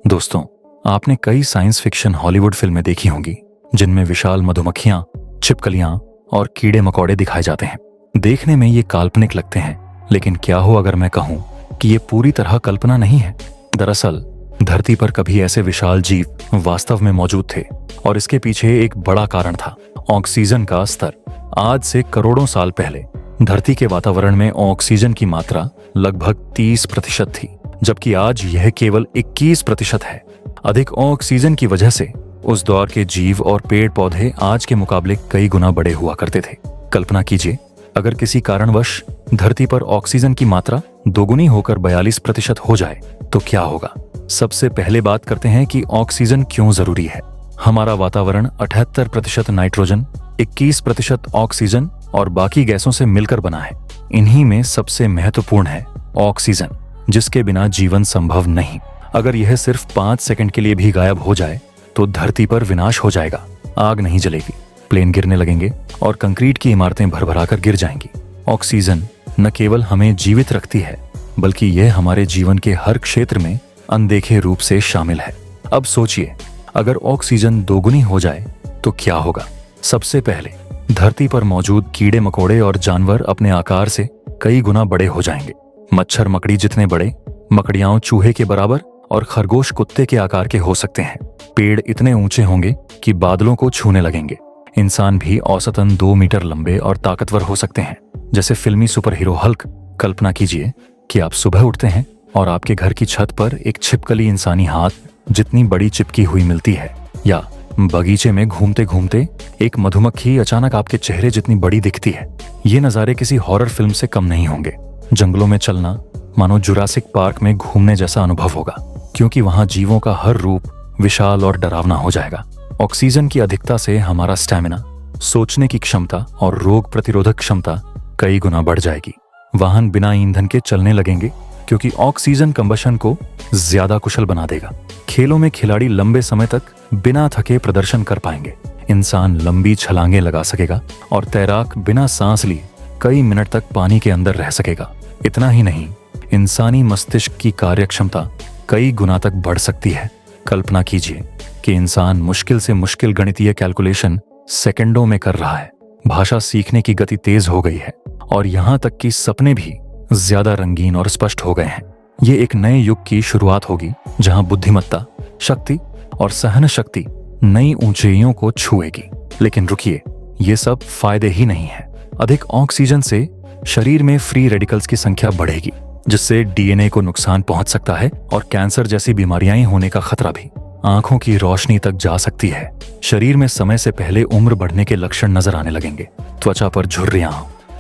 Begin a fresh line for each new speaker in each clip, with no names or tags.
दोस्तों, आपने कई साइंस फिक्शन हॉलीवुड फिल्में देखी होंगी जिनमें विशाल मधुमक्खियां, छिपकलियां और कीड़े मकोड़े दिखाए जाते हैं। देखने में ये काल्पनिक लगते हैं, लेकिन क्या हो अगर मैं कहूं कि ये पूरी तरह कल्पना नहीं है। दरअसल धरती पर कभी ऐसे विशाल जीव वास्तव में मौजूद थे और इसके पीछे एक बड़ा कारण था, ऑक्सीजन का स्तर। आज से करोड़ों साल पहले धरती के वातावरण में ऑक्सीजन की मात्रा लगभग 30% थी, जबकि आज यह केवल 21% है। अधिक ऑक्सीजन की वजह से उस दौर के जीव और पेड़ पौधे आज के मुकाबले कई गुना बड़े हुआ करते थे। कल्पना कीजिए, अगर किसी कारणवश धरती पर ऑक्सीजन की मात्रा दोगुनी होकर 42% हो जाए तो क्या होगा। सबसे पहले बात करते हैं कि ऑक्सीजन क्यों जरूरी है। हमारा वातावरण 78% नाइट्रोजन, 21% ऑक्सीजन और बाकी गैसों से मिलकर बना है। इन्हीं में सबसे महत्वपूर्ण है ऑक्सीजन, जिसके बिना जीवन संभव नहीं। अगर यह सिर्फ 5 सेकंड के लिए भी गायब हो जाए तो धरती पर विनाश हो जाएगा। आग नहीं जलेगी, प्लेन गिरने लगेंगे और कंक्रीट की इमारतें भरभराकर गिर जाएंगी। ऑक्सीजन न केवल हमें जीवित रखती है, बल्कि यह हमारे जीवन के हर क्षेत्र में अनदेखे रूप से शामिल है। अब सोचिए, अगर ऑक्सीजन दोगुनी हो जाए तो क्या होगा। सबसे पहले धरती पर मौजूद कीड़े मकोड़े और जानवर अपने आकार से कई गुना बड़े हो जाएंगे। मच्छर मकड़ी जितने बड़े, मकड़ियां चूहे के बराबर और खरगोश कुत्ते के आकार के हो सकते हैं। पेड़ इतने ऊंचे होंगे कि बादलों को छूने लगेंगे। इंसान भी औसतन 2 मीटर लंबे और ताकतवर हो सकते हैं, जैसे फिल्मी सुपर हीरो हल्क। कल्पना कीजिए कि आप सुबह उठते हैं और आपके घर की छत पर एक छिपकली इंसानी हाथ जितनी बड़ी चिपकी हुई मिलती है, या बगीचे में घूमते घूमते एक मधुमक्खी अचानक आपके चेहरे जितनी बड़ी दिखती है। ये नज़ारे किसी हॉरर फिल्म से कम नहीं होंगे। जंगलों में चलना मानो जुरासिक पार्क में घूमने जैसा अनुभव होगा, क्योंकि वहां जीवों का हर रूप विशाल और डरावना हो जाएगा। ऑक्सीजन की अधिकता से हमारा स्टैमिना, सोचने की क्षमता और रोग प्रतिरोधक क्षमता कई गुना बढ़ जाएगी। वाहन बिना ईंधन के चलने लगेंगे, क्योंकि ऑक्सीजन कंबशन को ज्यादा कुशल बना देगा। खेलों में खिलाड़ी लंबे समय तक बिना थके प्रदर्शन कर पाएंगे। इंसान लंबी छलांगे लगा सकेगा और तैराक बिना सांस लिए कई मिनट तक पानी के अंदर रह सकेगा। इतना ही नहीं, इंसानी मस्तिष्क की कार्यक्षमता कई गुना तक बढ़ सकती है। कल्पना कीजिए कि इंसान मुश्किल से मुश्किल गणितीय कैलकुलेशन सेकंडों में कर रहा है। भाषा सीखने की गति तेज हो गई है और यहाँ तक कि सपने भी ज्यादा रंगीन और स्पष्ट हो गए हैं। ये एक नए युग की शुरुआत होगी, जहाँ बुद्धिमत्ता, शक्ति और सहन शक्ति नई ऊंचाइयों को छुएगी। लेकिन रुकिए, ये सब फायदे ही नहीं है। अधिक ऑक्सीजन से शरीर में फ्री रेडिकल्स की संख्या बढ़ेगी, जिससे डीएनए को नुकसान पहुंच सकता है और कैंसर जैसी बीमारियां होने का खतरा भी। आंखों की रोशनी तक जा सकती है। शरीर में समय से पहले उम्र बढ़ने के लक्षण नजर आने लगेंगे। त्वचा पर झुर्रियां,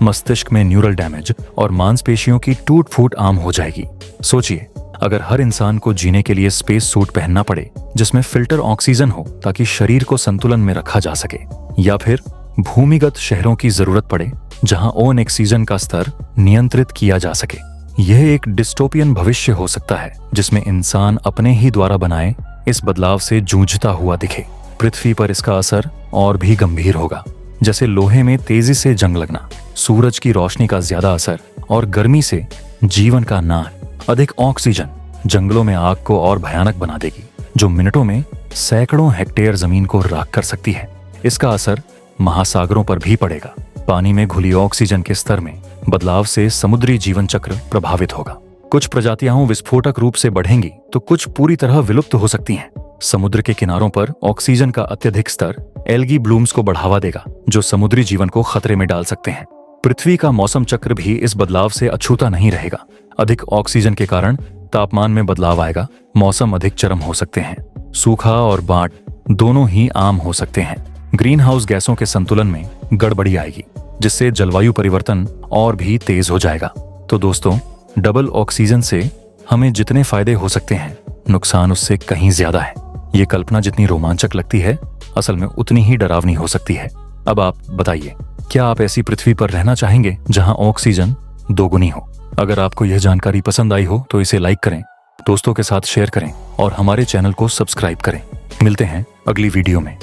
मस्तिष्क में न्यूरल डैमेज और मांसपेशियों की टूट फूट आम हो जाएगी। सोचिए, अगर हर इंसान को जीने के लिए स्पेस सूट पहनना पड़े जिसमें फिल्टर ऑक्सीजन हो ताकि शरीर को संतुलन में रखा जा सके, या फिर भूमिगत शहरों की जरूरत पड़े जहां ओन ऑक्सीजन का स्तर नियंत्रित किया जा सके। यह एक डिस्टोपियन भविष्य हो सकता है, जिसमें इंसान अपने ही द्वारा बनाए इस बदलाव से जूझता हुआ दिखे। पृथ्वी पर इसका असर और भी गंभीर होगा, जैसे लोहे में तेजी से जंग लगना, सूरज की रोशनी का ज्यादा असर और गर्मी से जीवन का नाश। अधिक ऑक्सीजन जंगलों में आग को और भयानक बना देगी, जो मिनटों में सैकड़ों हेक्टेयर जमीन को राख कर सकती है। इसका असर महासागरों पर भी पड़ेगा। पानी में घुली ऑक्सीजन के स्तर में बदलाव से समुद्री जीवन चक्र प्रभावित होगा। कुछ प्रजातियां विस्फोटक रूप से बढ़ेंगी तो कुछ पूरी तरह विलुप्त हो सकती हैं। समुद्र के किनारों पर ऑक्सीजन का अत्यधिक स्तर एल्गी ब्लूम्स को बढ़ावा देगा, जो समुद्री जीवन को खतरे में डाल सकते हैं। पृथ्वी का मौसम चक्र भी इस बदलाव से अछूता नहीं रहेगा। अधिक ऑक्सीजन के कारण तापमान में बदलाव आएगा, मौसम अधिक चरम हो सकते हैं। सूखा और बाढ़ दोनों ही आम हो सकते हैं। ग्रीन हाउस गैसों के संतुलन में गड़बड़ी आएगी, जिससे जलवायु परिवर्तन और भी तेज हो जाएगा। तो दोस्तों, डबल ऑक्सीजन से हमें जितने फायदे हो सकते हैं, नुकसान उससे कहीं ज्यादा है। ये कल्पना जितनी रोमांचक लगती है, असल में उतनी ही डरावनी हो सकती है। अब आप बताइए, क्या आप ऐसी पृथ्वी पर रहना चाहेंगे जहां ऑक्सीजन दोगुनी हो? अगर आपको यह जानकारी पसंद आई हो तो इसे लाइक करें, दोस्तों के साथ शेयर करें और हमारे चैनल को सब्सक्राइब करें। मिलते हैं अगली वीडियो में।